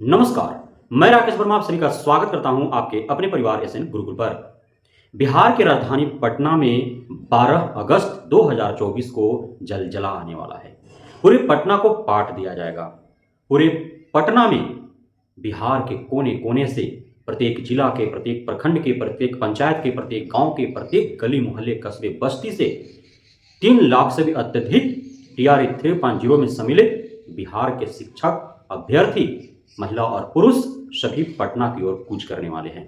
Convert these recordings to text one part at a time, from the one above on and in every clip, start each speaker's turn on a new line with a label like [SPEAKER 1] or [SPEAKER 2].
[SPEAKER 1] नमस्कार। मैं राकेश वर्मा आप सभी का स्वागत करता हूं आपके अपने परिवार एसएन गुरुकुल पर। बिहार की राजधानी पटना में 12 अगस्त 2024 को जलजला आने वाला है। पूरे पटना को पाट दिया जाएगा। पूरे पटना में बिहार के कोने-कोने से प्रत्येक जिला के, प्रत्येक प्रखंड के, प्रत्येक पंचायत के, प्रत्येक गांव के, प्रत्येक गली मोहल्ले कस्बे बस्ती से 3 लाख से भी अत्यधिक टीआरई 3.0 में सम्मिलित बिहार के शिक्षक, अभ्यर्थी, महिला और पुरुष सभी पटना की ओर कूच करने वाले हैं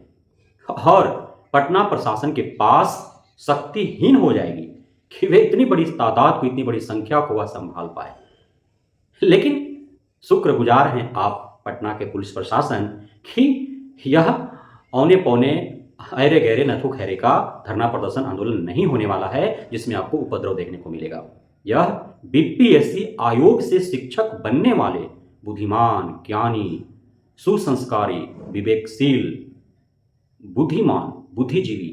[SPEAKER 1] और पटना प्रशासन के पास शक्तिहीन हो जाएगी कि वे इतनी बड़ी तादाद को, इतनी बड़ी संख्या को वह संभाल पाए। लेकिन शुक्रगुजार हैं आप पटना के पुलिस प्रशासन कि यह औने पौने ऐरे गहरे नथु खैरे का धरना प्रदर्शन आंदोलन नहीं होने वाला है जिसमें आपको उपद्रव देखने को मिलेगा। यह बीपीएससी आयोग से शिक्षक बनने वाले बुद्धिमान, ज्ञानी, सुसंस्कारी, विवेकशील, बुद्धिमान, बुद्धिजीवी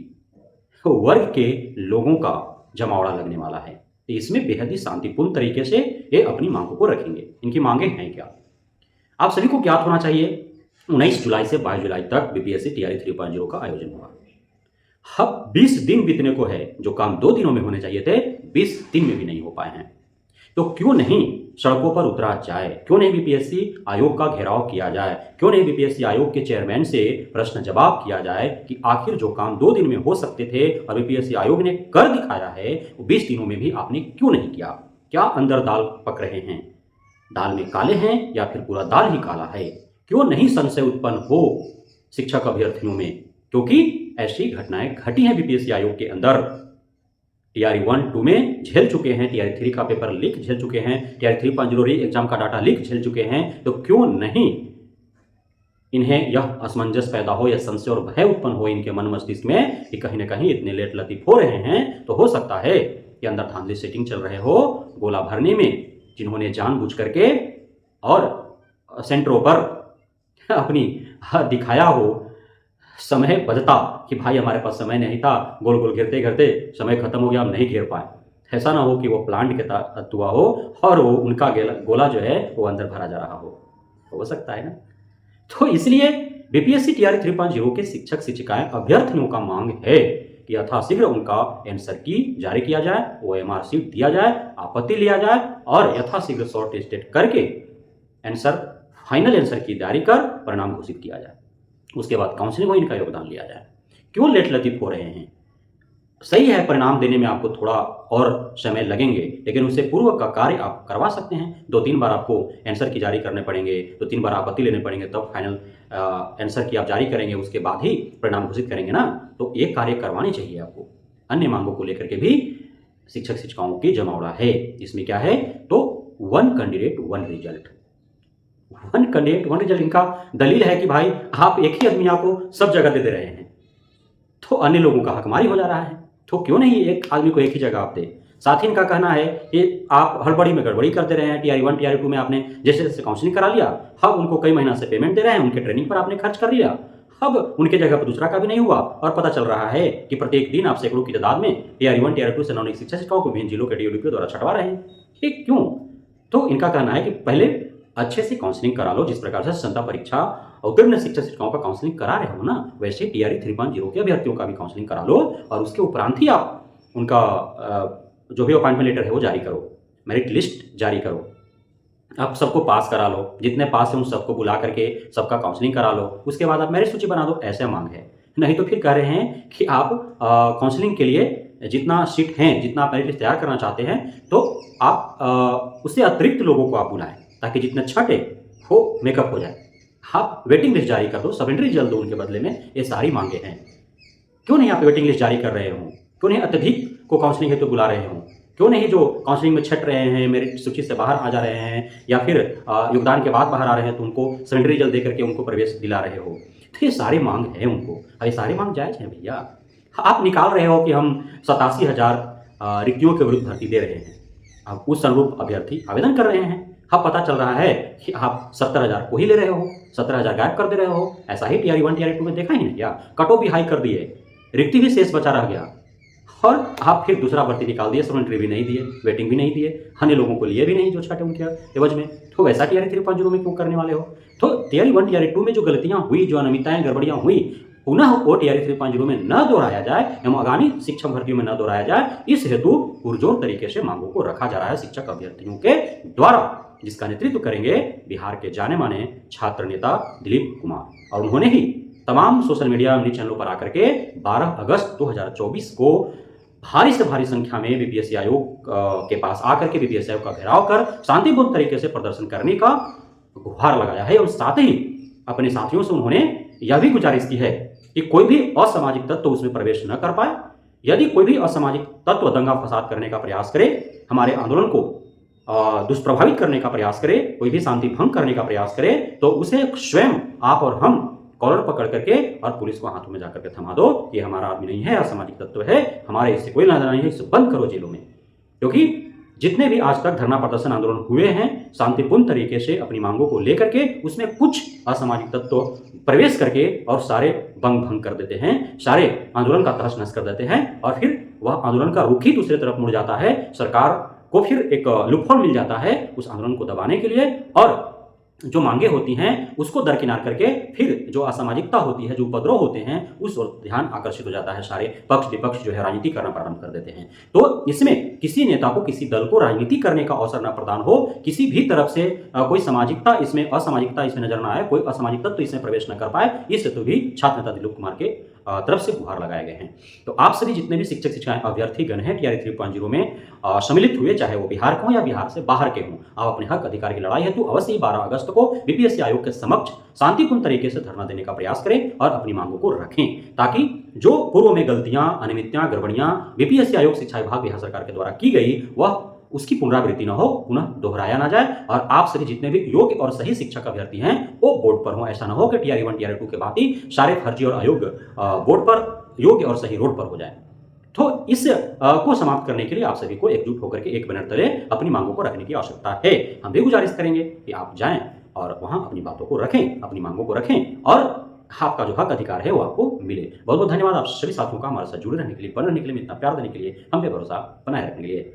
[SPEAKER 1] वर्ग के लोगों का जमावड़ा लगने वाला है। तो इसमें बेहद ही शांतिपूर्ण तरीके से ये अपनी मांगों को रखेंगे। इनकी मांगे हैं क्या? आप सभी को ज्ञात होना चाहिए 19 जुलाई से 22 जुलाई तक बीपीएससी टीआरई 3.0 का आयोजन हुआ। अब 20 दिन बीतने को है। जो काम 2 दिनों में होने चाहिए थे 20 दिन में भी नहीं हो पाए हैं। तो क्यों नहीं सड़कों पर उतरा जाए? क्यों नहीं बीपीएससी आयोग का घेराव किया जाए? क्यों नहीं बीपीएससी आयोग के चेयरमैन से प्रश्न जवाब किया जाए कि आखिर जो काम 2 दिन में हो सकते थे और बीपीएससी आयोग ने कर दिखाया है वो 20 दिनों में भी आपने क्यों नहीं किया? क्या अंदर दाल पक रहे हैं? दाल में काले हैं या फिर पूरा दाल ही काला है? क्यों नहीं संशय उत्पन्न हो शिक्षक अभ्यर्थियों में? क्योंकि ऐसी घटनाएं घटी हैं बीपीएससी आयोग के अंदर। टीआरई 1-2 में झेल चुके हैं, टीआरई 3 का पेपर लीक झेल चुके हैं, टीआरई 3.0 री एग्जाम का डाटा लीक झेल चुके हैं। तो क्यों नहीं इन्हें यह असमंजस पैदा हो या संशय और भय उत्पन्न हो इनके मन मस्तिष्क में कि कहीं ना कहीं इतने लेट लतीफ हो रहे हैं तो हो सकता है कि अंदर धांधली सेटिंग चल रहे हो गोला भरने में, जिन्होंने जानबूझ करके और सेंटरों पर अपनी दिखाया हो समय बचता कि भाई हमारे पास समय नहीं था, गोल गोल घेरते घेरते समय खत्म हो गया, हम नहीं घेर पाए। ऐसा ना हो कि वो प्लांट के तहत हुआ हो और वो उनका गोला जो है वो अंदर भरा जा रहा हो सकता है ना। तो इसलिए बीपीएससी टीआरई 3.0 के शिक्षक शिक्षिकाएं अभ्यर्थियों का मांग है कि यथाशीघ्र उनका आंसर की जारी किया जाए, ओएमआर शीट दिया जाए, आपत्ति लिया जाए और यथाशीघ्र शॉर्ट लिस्टेड करके आंसर, फाइनल आंसर की जारी कर परिणाम घोषित किया जाए। उसके बाद काउंसलिंग में इनका योगदान लिया जाए। क्यों लेट लतीफ हो रहे हैं? सही है, परिणाम देने में आपको थोड़ा और समय लगेंगे, लेकिन उससे पूर्व का कार्य आप करवा सकते हैं। 2-3 बार आपको आंसर की जारी करने पड़ेंगे, 2-3 बार आपत्ति लेने पड़ेंगे, तब फाइनल आंसर की आप जारी करेंगे, उसके बाद ही परिणाम घोषित करेंगे ना। तो एक कार्य करवानी चाहिए आपको। अन्य मांगों को लेकर के भी शिक्षक शिक्षिकाओं की जमावड़ा है। इसमें क्या है? तो 1 कैंडिडेट 1 रिजल्ट, 1 कैंडिडेट 1 रिजल्ट। इनका दलील है कि भाई आप एक ही आदमिया को सब जगह दे रहे हैं तो अन्य लोगों का हकमारी हो जा रहा है। तो क्यों नहीं एक आदमी को एक ही जगह आप दे? साथ ही इनका कहना है कि आप हड़बड़ी में गड़बड़ी करते रहे हैं। टीआरई 1 टीआरई 2 में आपने जैसे जैसे काउंसलिंग करा लिया, अब उनको कई महीना से पेमेंट दे रहे हैं, उनके ट्रेनिंग पर आपने खर्च कर लिया, अब उनके जगह पर दूसरा का भी नहीं हुआ और पता चल रहा है कि प्रत्येक दिन आप सैकड़ों की तादाद में टीआरई 1 टीआरई 2 से नॉन शिक्षक शिक्षकों को विभिन्न जिलों के डीओडीपी द्वारा छटवा रहे हैं। ये क्यों? तो इनका कहना है कि पहले अच्छे से काउंसलिंग करा लो। जिस प्रकार से क्षमता परीक्षा उत्तीर्ण शिक्षक शिक्षिकाओं का काउंसलिंग करा रहे हो ना, वैसे टीआरई 3.0 के अभ्यर्थियों का भी काउंसलिंग करा लो और उसके उपरांत ही आप उनका जो भी अपॉइंटमेंट लेटर है वो जारी करो, मेरिट लिस्ट जारी करो, आप सबको पास करा लो, जितने पास हैं उन सबको बुला करके सबका काउंसलिंग करा लो, उसके बाद आप मेरिट सूची बना दो। ऐसा मांग है। नहीं तो फिर कह रहे हैं कि आप काउंसलिंग के लिए जितना सीट हैं, जितना आप मेरिट लिस्ट तैयार करना चाहते हैं, तो आप उससे अतिरिक्त लोगों को आप बुलाएं ताकि जितने छठे वो मेकअप हो जाए। आप वेटिंग लिस्ट जारी कर दो, सब एंट्री जल्द दो उनके बदले में। ये सारी मांगे हैं। क्यों नहीं आप वेटिंग लिस्ट जारी कर रहे हो? क्यों नहीं अत्यधिक को काउंसलिंग हेतु बुला रहे हो? क्यों नहीं जो काउंसलिंग में छट रहे हैं, मेरिट सूची से बाहर आ जा रहे हैं या फिर योगदान के बाद बाहर आ रहे हैं तो उनको सेकेंडरी रिजल्ट दे करके उनको प्रवेश दिला रहे हो? तो ये सारी मांग है उनको, और ये सारी मांग जायज़ है भैया। आप निकाल रहे हो कि हम 87,000 रिक्तियों के विरुद्ध भर्ती दे रहे हैं, अब उस अनुरूप अभ्यर्थी आवेदन कर रहे हैं। अब पता चल रहा है कि आप 70,000 को ही ले रहे हो, 17,000 गायब कर दे रहे हो। ऐसा ही टीआरई 1 टीआरई 2 में देखा ही नहीं क्या? कट ऑफ भी हाई कर दिए, रिक्ति भी शेष बचा रह गया और आप फिर दूसरा भर्ती निकाल दिए, सप्लीमेंट्री भी नहीं दिए, वेटिंग भी नहीं दिए, अन्य लोगों को लिए भी नहीं जो छठे उनके एवज में। तो वैसा टीआरई 3.0 में क्यों करने वाले हो? तो टीआरई 1 टीआरई 2 में जो गलतियां हुई, जो अनियमितताएं गड़बड़ियां हुई, पुनः वो टीआरई 3.0 में न दोहराया जाए एवं आगामी शिक्षक भर्तियों में न दोहराया जाए, इस हेतु पुरजोर तरीके से मांगों को रखा जा रहा है शिक्षक अभ्यर्थियों के द्वारा, जिसका नेतृत्व करेंगे बिहार के जाने माने छात्र नेता दिलीप कुमार। और उन्होंने ही तमाम सोशल मीडिया न्यूज चैनलों पर आकर के 12 अगस्त 2024 को भारी से भारी संख्या में बीपीएससी आयोग के पास आकर के बीपीएससी आयोग का घेराव कर शांतिपूर्ण तरीके से प्रदर्शन करने का गुहार लगाया है। और साथ ही अपने साथियों से उन्होंने यह भी गुजारिश की है कि कोई भी असामाजिक तत्व उसमें प्रवेश न कर पाए। यदि कोई भी असामाजिक तत्व दंगा फसाद करने का प्रयास करे, हमारे आंदोलन को दुष्प्रभावित करने का प्रयास करे, कोई भी शांति भंग करने का प्रयास करे, तो उसे स्वयं आप और हम कॉलर पकड़ करके और पुलिस को हाथों में जाकर के थमा दो, ये हमारा आदमी नहीं है, असामाजिक तत्व है, हमारे इससे कोई लेना नहीं है, इसे बंद करो जेलों में। क्योंकि जितने भी आज तक धरना प्रदर्शन आंदोलन हुए हैं शांतिपूर्ण तरीके से अपनी मांगों को लेकर के, उसमें कुछ असामाजिक तत्व प्रवेश करके और सारे भंग कर देते हैं, सारे आंदोलन का तहस नहस कर देते हैं, और फिर वह आंदोलन का रुख ही दूसरी तरफ मुड़ जाता है। सरकार को फिर एक लूपहोल मिल जाता है उस आंदोलन को दबाने के लिए, और जो मांगे होती हैं उसको दरकिनार करके फिर जो असामाजिकता होती है, जो उपद्रव होते हैं, उस ओर ध्यान आकर्षित हो जाता है। सारे पक्ष विपक्ष जो है राजनीति करना प्रारंभ कर देते हैं। तो इसमें किसी नेता को, किसी दल को राजनीति करने का अवसर न प्रदान हो, किसी भी तरफ से कोई सामाजिकता इसमें, असामाजिकता इसमें नजर न आए, कोई असामाजिक तत्व तो इसमें प्रवेश न कर पाए, इस हेतु भी छात्र नेता दिलीप कुमार के तरफ से गुहार लगाए गए हैं। तो आप सभी जितने भी शिक्षक शिक्षाएं अभ्यर्थी गण हैं टीआरई 3.0 में सम्मिलित हुए, चाहे वो बिहार के हों या बिहार से बाहर के हों, आप अपने हक अधिकार की लड़ाई हेतु अवश्य ही 12 अगस्त को बीपीएससी आयोग के समक्ष शांतिपूर्ण तरीके से धरना देने का प्रयास करें और अपनी मांगों को रखें, ताकि जो पूर्व में गलतियां, अनियमितताएं, गड़बड़ियां बीपीएससी आयोग शिक्षा विभाग बिहार सरकार के द्वारा की गई, वह उसकी पुनरावृत्ति न हो, पुनः दोहराया ना जाए, और आप सभी जितने भी योग्य और सही शिक्षक अभ्यर्थी हैं वो बोर्ड पर हों। ऐसा न हो कि टीआरई 1 टीआरई 2 के बाद ही सारे फर्जी और अयोग्य बोर्ड पर, योग्य और सही रोड पर हो जाए। तो इस को समाप्त करने के लिए आप सभी को एकजुट होकर के एक बैनर तले अपनी मांगों को रखने की आवश्यकता है। हम भी गुजारिश करेंगे कि आप जाएं और वहां अपनी बातों को रखें, अपनी मांगों को रखें, और आपका जो हक अधिकार है वो आपको मिले। बहुत बहुत धन्यवाद आप सभी साथियों का हमारे साथ जुड़े रहने के लिए, बने रहने के लिए, इतना प्यार देने के लिए, हम पे भरोसा बनाए रखने के लिए।